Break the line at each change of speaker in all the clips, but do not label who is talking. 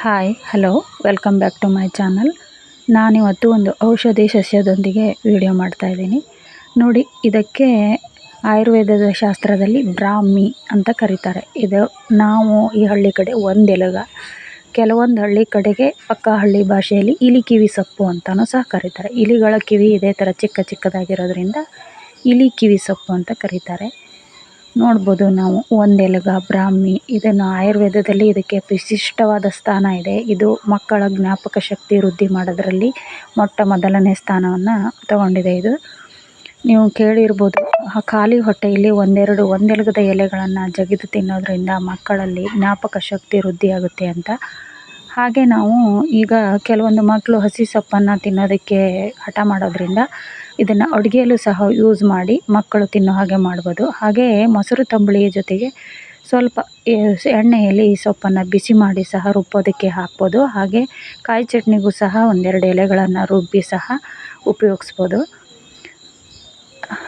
Hi hello welcome back to my channel. ನಾನಿವತ್ತು ಒಂದು ಔಷಧಿ ಸಸ್ಯದೊಂದಿಗೆ ವಿಡಿಯೋ ಮಾಡ್ತಾಯಿದ್ದೀನಿ. ನೋಡಿ, ಇದಕ್ಕೆ ಆಯುರ್ವೇದದ ಶಾಸ್ತ್ರದಲ್ಲಿ ಬ್ರಾಹ್ಮಿ ಅಂತ ಕರೀತಾರೆ. ಇದು ನಾವು ಈ ಹಳ್ಳಿ ಕಡೆ ಒಂದೆಲಗ, ಕೆಲವೊಂದು ಹಳ್ಳಿ ಕಡೆಗೆ ಪಕ್ಕ ಹಳ್ಳಿ ಭಾಷೆಯಲ್ಲಿ ಇಲಿ ಕಿವಿ ಸೊಪ್ಪು ಅಂತಲೂ ಸಹ ಕರೀತಾರೆ. ಇಲಿಗಳ ಕಿವಿ ಇದೇ ಥರ ಚಿಕ್ಕ ಚಿಕ್ಕದಾಗಿರೋದ್ರಿಂದ ಇಲಿ ಕಿವಿ ಸೊಪ್ಪು ಅಂತ ಕರೀತಾರೆ. ನೋಡ್ಬೋದು ನಾವು ಒಂದೆಲಗ, ಬ್ರಾಹ್ಮಿ, ಇದನ್ನು ಆಯುರ್ವೇದದಲ್ಲಿ ಇದಕ್ಕೆ ವಿಶಿಷ್ಟವಾದ ಸ್ಥಾನ ಇದೆ. ಇದು ಮಕ್ಕಳ ಜ್ಞಾಪಕ ಶಕ್ತಿ ವೃದ್ಧಿ ಮಾಡೋದ್ರಲ್ಲಿ ಮೊದಲನೇ ಸ್ಥಾನವನ್ನು ತಗೊಂಡಿದೆ. ಇದು ನೀವು ಕೇಳಿರ್ಬೋದು, ಖಾಲಿ ಹೊಟ್ಟೆಯಲ್ಲಿ ಒಂದೆಲಗದ ಎಲೆಗಳನ್ನು ಜಗಿದು ತಿನ್ನೋದ್ರಿಂದ ಮಕ್ಕಳಲ್ಲಿ ಜ್ಞಾಪಕ ಶಕ್ತಿ ವೃದ್ಧಿಯಾಗುತ್ತೆ ಅಂತ. ಹಾಗೆ ನಾವು ಈಗ ಕೆಲವೊಂದು ಮಕ್ಕಳು ಹಸಿ ಸೊಪ್ಪನ್ನು ತಿನ್ನೋದಕ್ಕೆ ಹಠ ಮಾಡೋದ್ರಿಂದ ಇದನ್ನು ಅಡುಗೆಯಲ್ಲೂ ಸಹ ಯೂಸ್ ಮಾಡಿ ಮಕ್ಕಳು ತಿನ್ನೋ ಹಾಗೆ ಮಾಡ್ಬೋದು. ಹಾಗೆ ಮೊಸರು ತಂಬುಳಿಯ ಜೊತೆಗೆ ಸ್ವಲ್ಪ ಎಣ್ಣೆಯಲ್ಲಿ ಈ ಸೊಪ್ಪನ್ನು ಬಿಸಿ ಮಾಡಿ ಸಹ ರುಬ್ಬೋದಕ್ಕೆ ಹಾಕ್ಬೋದು. ಹಾಗೆ ಕಾಯಿ ಚಟ್ನಿಗೂ ಸಹ ಒಂದೆರಡು ಎಲೆಗಳನ್ನು ರುಬ್ಬಿ ಸಹ ಉಪಯೋಗಿಸ್ಬೋದು.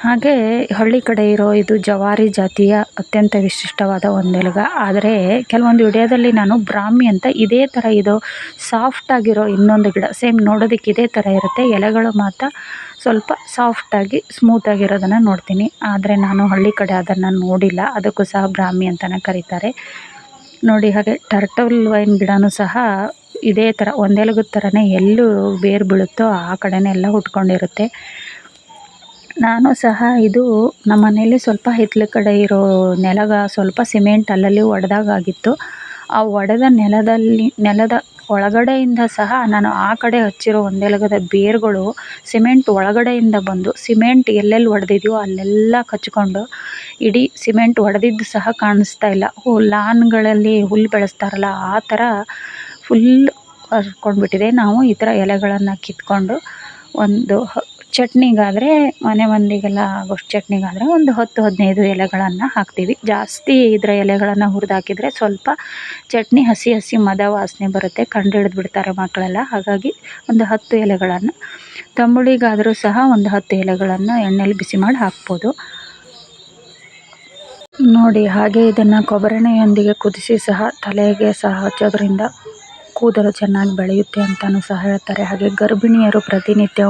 ಹಾಗೆ ಹಳ್ಳಿ ಕಡೆ ಇರೋ ಇದು ಜವಾರಿ ಜಾತಿಯ ಅತ್ಯಂತ ವಿಶಿಷ್ಟವಾದ ಒಂದೆಲಗ. ಆದರೆ ಕೆಲವೊಂದು ವಿಡಿಯೋದಲ್ಲಿ ನಾನು ಬ್ರಾಹ್ಮಿ ಅಂತ ಇದೇ ಥರ ಇದು ಸಾಫ್ಟಾಗಿರೋ ಇನ್ನೊಂದು ಗಿಡ, ಸೇಮ್ ನೋಡೋದಕ್ಕೆ ಇದೇ ಥರ ಇರುತ್ತೆ, ಎಲೆಗಳು ಮಾತ್ರ ಸ್ವಲ್ಪ ಸಾಫ್ಟಾಗಿ ಸ್ಮೂತಾಗಿರೋದನ್ನು ನೋಡ್ತೀನಿ. ಆದರೆ ನಾನು ಹಳ್ಳಿ ಕಡೆ ಅದನ್ನು ನೋಡಿಲ್ಲ, ಅದಕ್ಕೂ ಸಹ ಬ್ರಾಹ್ಮಿ ಅಂತಲೇ ಕರೀತಾರೆ. ನೋಡಿ, ಹಾಗೆ ಟರ್ಟಲ್ ವೈನ್ ಗಿಡನೂ ಸಹ ಇದೇ ಥರ ಒಂದೆಲಗದ ಥರನೇ ಎಲ್ಲೂ ಬೇರು ಬೀಳುತ್ತೋ ಆ ಕಡೆನೇ ಎಲ್ಲ ಹುಟ್ಕೊಂಡಿರುತ್ತೆ. ನಾನು ಸಹ ಇದು ನಮ್ಮ ಮನೇಲಿ ಸ್ವಲ್ಪ ಹಿತ್ತಲ ಕಡೆ ಇರೋ ನೆಲಗ ಸ್ವಲ್ಪ ಸಿಮೆಂಟ್ ಅಲ್ಲಲ್ಲಿ ಒಡೆದಾಗಿತ್ತು. ಆ ಒಡೆದ ನೆಲದ ಒಳಗಡೆಯಿಂದ ಸಹ ನಾನು ಆ ಕಡೆ ಹಚ್ಚಿರೋ ಒಂದೆಲಗದ ಬೇರುಗಳು ಸಿಮೆಂಟ್ ಒಳಗಡೆಯಿಂದ ಬಂದು ಸಿಮೆಂಟ್ ಎಲ್ಲೆಲ್ಲಿ ಒಡೆದಿದೆಯೋ ಅಲ್ಲೆಲ್ಲ ಕಚ್ಕೊಂಡು ಇಡೀ ಸಿಮೆಂಟ್ ಒಡೆದಿದ್ದು ಸಹ ಕಾಣಿಸ್ತಾ ಇಲ್ಲ. ಲಾನ್ಗಳಲ್ಲಿ ಹುಲ್ಲು ಬೆಳೆಸ್ತಾರಲ್ಲ ಆ ಥರ ಫುಲ್ ಹರ್ಕೊಂಡ್ಬಿಟ್ಟಿದೆ. ನಾವು ಈ ಥರ ಎಲೆಗಳನ್ನು ಕಿತ್ಕೊಂಡು ಒಂದು ಚಟ್ನಿಗಾದರೆ, ಮನೆ ಮಂದಿಗೆಲ್ಲ ಆಗೋಷ್ಟು ಚಟ್ನಿಗಾದರೆ ಒಂದು 10-15 ಎಲೆಗಳನ್ನು ಹಾಕ್ತೀವಿ. ಜಾಸ್ತಿ ಇದರ ಎಲೆಗಳನ್ನು ಹುರಿದು ಹಾಕಿದರೆ ಸ್ವಲ್ಪ ಚಟ್ನಿ ಹಸಿ ಮದ ವಾಸನೆ ಬರುತ್ತೆ, ಕಂಡು ಹಿಡಿದು ಬಿಡ್ತಾರೆ ಮಕ್ಕಳೆಲ್ಲ. ಹಾಗಾಗಿ ಒಂದು 10 ಎಲೆಗಳನ್ನು, ತಂಬುಳಿಗಾದರೂ ಸಹ ಒಂದು 10 ಎಲೆಗಳನ್ನು ಎಣ್ಣೆಲಿ ಬಿಸಿ ಮಾಡಿ ಹಾಕ್ಬೋದು. ನೋಡಿ, ಹಾಗೆ ಇದನ್ನು ಕೊಬ್ಬರೆಣ್ಣೆಯೊಂದಿಗೆ ಕುದಿಸಿ ಸಹ ತಲೆಗೆ ಸಹ ಹಚ್ಚೋದ್ರಿಂದ ಕೂದಲು ಚೆನ್ನಾಗಿ ಬೆಳೆಯುತ್ತೆ ಅಂತಲೂ ಸಹ ಹೇಳ್ತಾರೆ. ಹಾಗೆ ಗರ್ಭಿಣಿಯರು ಪ್ರತಿನಿತ್ಯ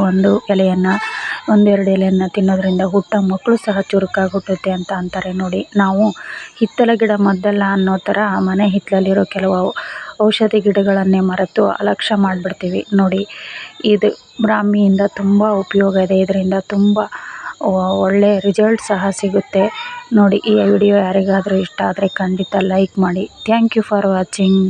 ಒಂದೆರಡು ಎಲೆಯನ್ನು ತಿನ್ನೋದ್ರಿಂದ ಹುಟ್ಟೋ ಮಕ್ಕಳು ಸಹ ಚುರುಕಾಗಿ ಹುಟ್ಟುತ್ತೆ ಅಂತ ಅಂತಾರೆ. ನೋಡಿ, ನಾವು ಹಿತ್ತಲ ಗಿಡ ಮದ್ದಲ್ಲ ಅನ್ನೋ ಥರ ಮನೆ ಹಿತ್ತಲಲ್ಲಿರೋ ಕೆಲವು ಔಷಧಿ ಗಿಡಗಳನ್ನೇ ಮರೆತು ಅಲಕ್ಷ್ಯ ಮಾಡಿಬಿಡ್ತೀವಿ. ನೋಡಿ, ಇದು ಬ್ರಾಹ್ಮಿಯಿಂದ ತುಂಬ ಉಪಯೋಗ ಇದೆ. ಇದರಿಂದ ತುಂಬ ಒಳ್ಳೆಯ ರಿಸಲ್ಟ್ ಸಹ ಸಿಗುತ್ತೆ. ನೋಡಿ, ಈ ವಿಡಿಯೋ ಯಾರಿಗಾದರೂ ಇಷ್ಟ ಆದರೆ ಖಂಡಿತ ಲೈಕ್ ಮಾಡಿ. Thank you for watching.